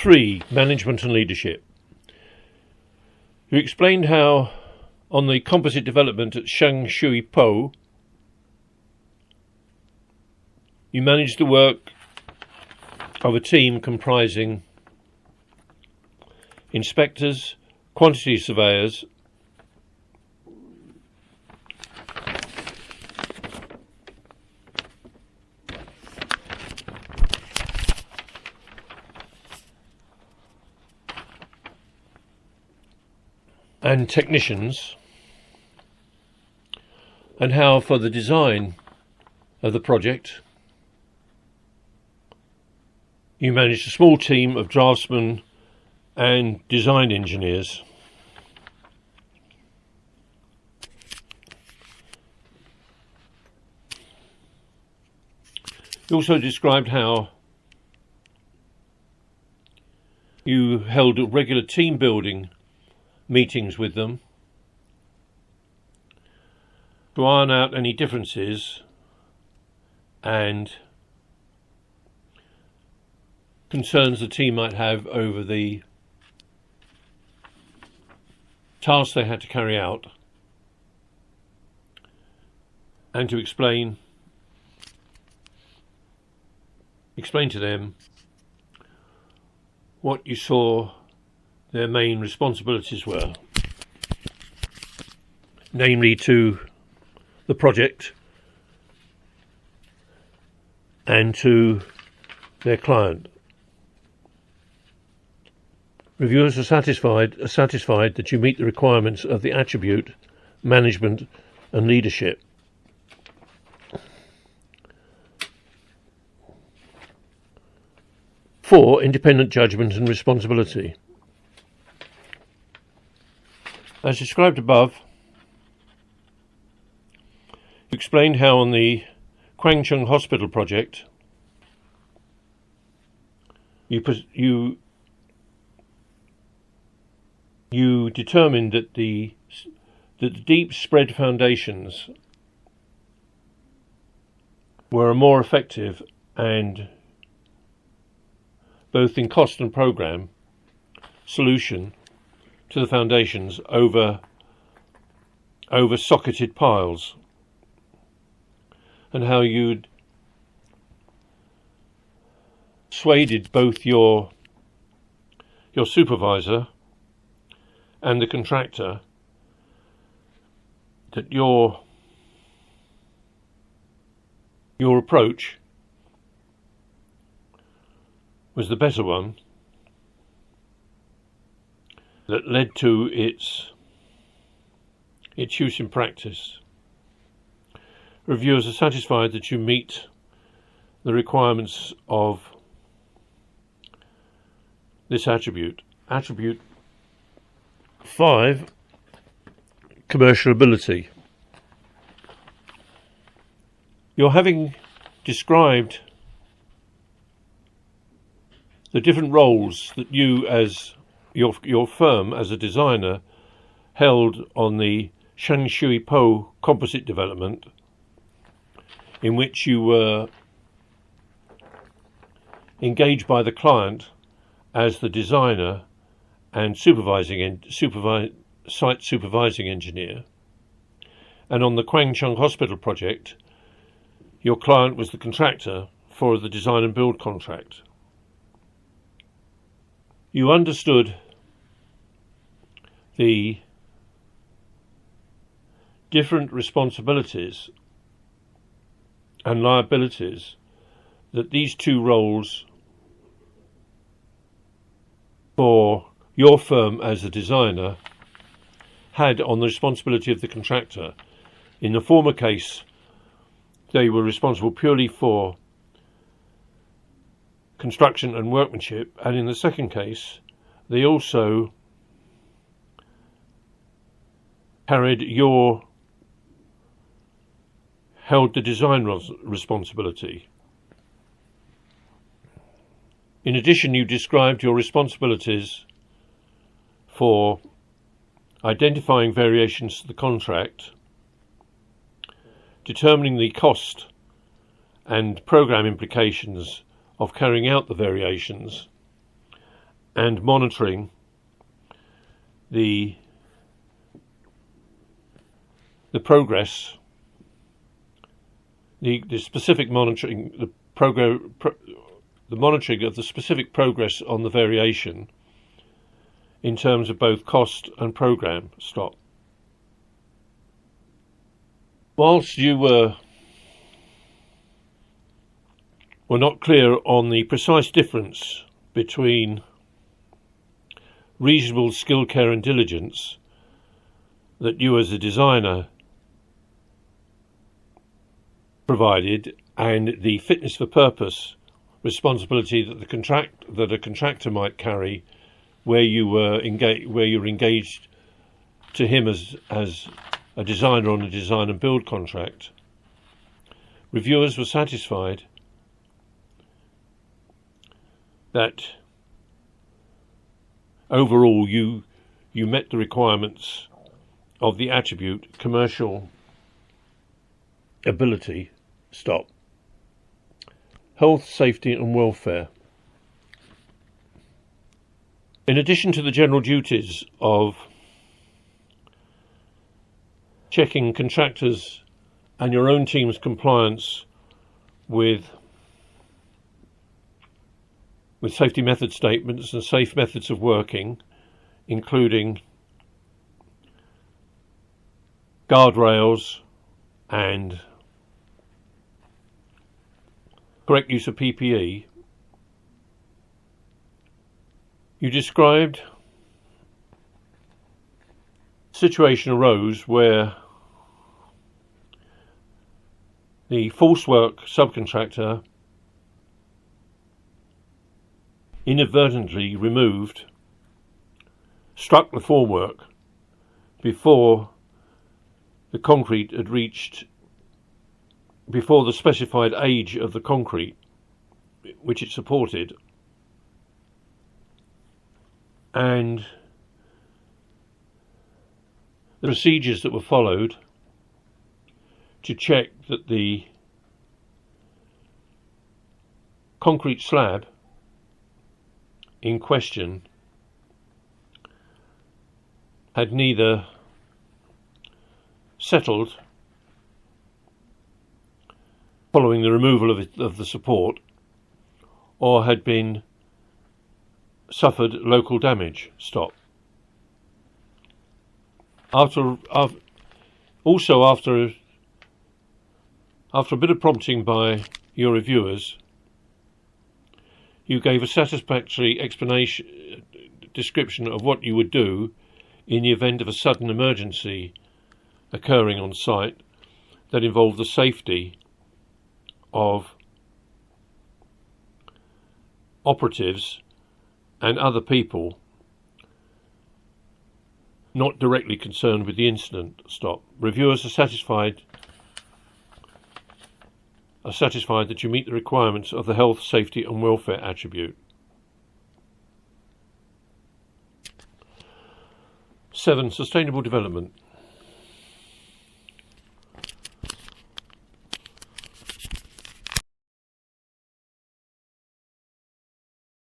3. Management and leadership. You explained how on the composite development at Shangshui Po you managed the work of a team comprising inspectors, quantity surveyors, and technicians, and how for the design of the project you managed a small team of draftsmen and design engineers. You also described how you held regular team building meetings with them to iron out any differences and concerns the team might have over the tasks they had to carry out, and to explain to them what you saw their main responsibilities were, namely to the project and to their client. Reviewers are satisfied that you meet the requirements of the attribute, management and leadership. Four, independent judgment and responsibility. As described above, you explained how on the Kwangchung Hospital project you determined that the deep spread foundations were a more effective and both in cost and program solution to the foundations over socketed piles, and how you'd persuaded both your supervisor and the contractor that your approach was the better one, that led to its use in practice. Reviewers are satisfied that you meet the requirements of this attribute. Attribute 5, commercial ability. You're having described the different roles that you as your firm as a designer held on the Shangshui Po composite development, in which you were engaged by the client as the designer and site supervising engineer, and on the Kwangchung Hospital project your client was the contractor for the design and build contract. You understood the different responsibilities and liabilities that these two roles for your firm as a designer had on the responsibility of the contractor. In the former case, they were responsible purely for construction and workmanship, and in the second case they also held the design responsibility. In addition, you described your responsibilities for identifying variations to the contract, determining the cost and program implications of carrying out the variations, and monitoring the progress, the specific monitoring, the monitoring of the specific progress on the variation in terms of both cost and program. Stop. Whilst you were not clear on the precise difference between reasonable skill, care and diligence that you as a designer provided and the fitness for purpose responsibility that a contractor might carry where you were engaged to him as a designer on a design and build contract, reviewers were satisfied that overall you met the requirements of the attribute commercial ability, health, safety and welfare. In addition to the general duties of checking contractors and your own team's compliance with safety method statements and safe methods of working, including guardrails and correct use of PPE, you described a situation arose where the force work subcontractor inadvertently struck the formwork before the concrete had reached, before the specified age of the concrete which it supported, and the procedures that were followed to check that the concrete slab in question had neither settled following the removal of the support or had been suffered local damage. After a bit of prompting by your reviewers, you gave a satisfactory description of what you would do in the event of a sudden emergency occurring on site that involved the safety of operatives and other people not directly concerned with the incident. Reviewers are satisfied that you meet the requirements of the health, safety and welfare attribute. 7. Sustainable development.